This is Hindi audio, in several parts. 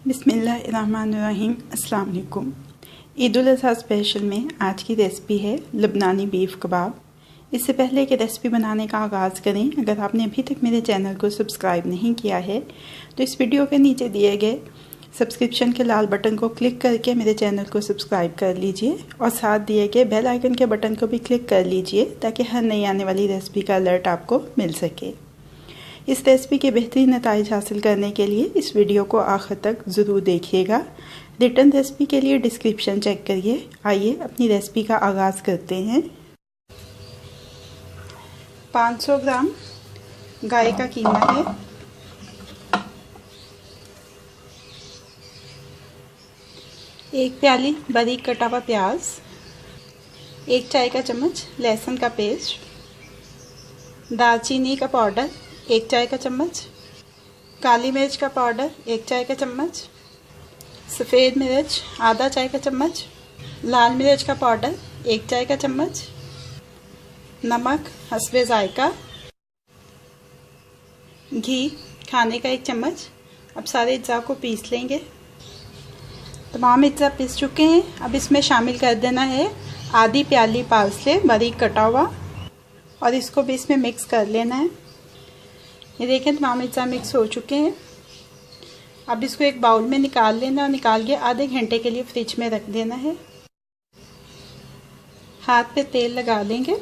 बिस्मिल्लाहिर्रहमानिर्रहीम। अस्सलाम वालेकुम। ईद उल अज़हा स्पेशल में आज की रेसिपी है लबनानी बीफ कबाब। इससे पहले कि रेसिपी बनाने का आगाज़ करें, अगर आपने अभी तक मेरे चैनल को सब्सक्राइब नहीं किया है तो इस वीडियो के नीचे दिए गए सब्सक्रिप्शन के लाल बटन को क्लिक करके मेरे चैनल को सब्सक्राइब कर लीजिए और साथ दिए गए बेल आइकन के बटन को भी क्लिक कर लीजिए ताकि हर नई आने वाली रेसिपी का अलर्ट आपको मिल सके। इस रेसिपी के बेहतरीन नताइज हासिल करने के लिए इस वीडियो को आखिर तक ज़रूर देखिएगा। रिटर्न रेसिपी के लिए डिस्क्रिप्शन चेक करिए। आइए अपनी रेसिपी का आगाज़ करते हैं। 500 ग्राम गाय का कीमा है, 1 प्याली बारीक कटा हुआ प्याज, 1 चाय का चम्मच लहसुन का पेस्ट, दालचीनी का पाउडर 1 चाय का चम्मच, काली मिर्च का पाउडर 1 चाय का चम्मच, सफ़ेद मिर्च आधा चाय का चम्मच, लाल मिर्च का पाउडर 1 चाय का चम्मच, नमक हस्बे ज़ायका, घी खाने का 1 चम्मच। अब सारे अज्जा को पीस लेंगे। तमाम अज्जा पीस चुके हैं। अब इसमें शामिल कर देना है आधी प्याली पार्सले बारीक कटा हुआ और इसको भी इसमें मिक्स कर लेना है। ये देखें तमाम अज्जा मिक्स हो चुके हैं। अब इसको एक बाउल में निकाल लेना और निकाल के आधे घंटे के लिए फ्रिज में रख देना है। हाथ पे तेल लगा लेंगे,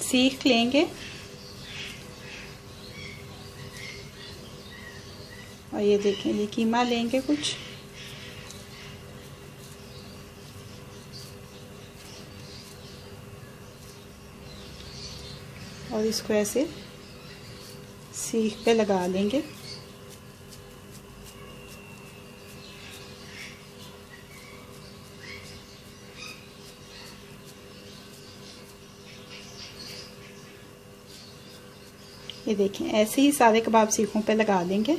सीख लेंगे और ये देखें ये कीमा लेंगे कुछ, और इसको ऐसे सीख पे लगा लेंगे। ये देखें ऐसे ही सारे कबाब सीखों पे लगा देंगे।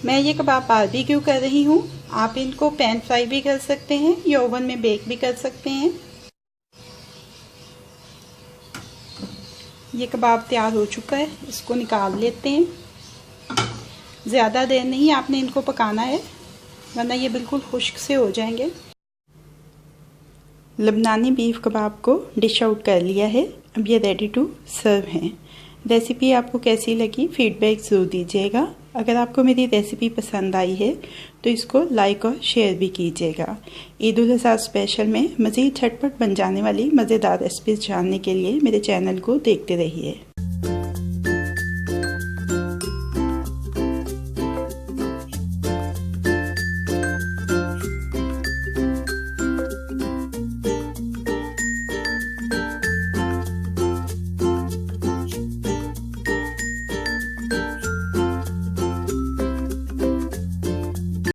मैं ये कबाब बारबेक्यू कर रही हूँ। आप इनको पैन फ्राई भी कर सकते हैं या ओवन में बेक भी कर सकते हैं। ये कबाब तैयार हो चुका है, इसको निकाल लेते हैं। ज़्यादा देर नहीं आपने इनको पकाना है वरना ये बिल्कुल खुश्क से हो जाएंगे। लबनानी बीफ कबाब को डिश आउट कर लिया है। अब ये रेडी टू सर्व हैं। रेसिपी आपको कैसी लगी फीडबैक ज़रूर दीजिएगा। अगर आपको मेरी रेसिपी पसंद आई है तो इसको लाइक और शेयर भी कीजिएगा। ईद उल अज़हा स्पेशल में मज़ीद झटपट बन जाने वाली मज़ेदार रेसिपीज़ जानने के लिए मेरे चैनल को देखते रहिए।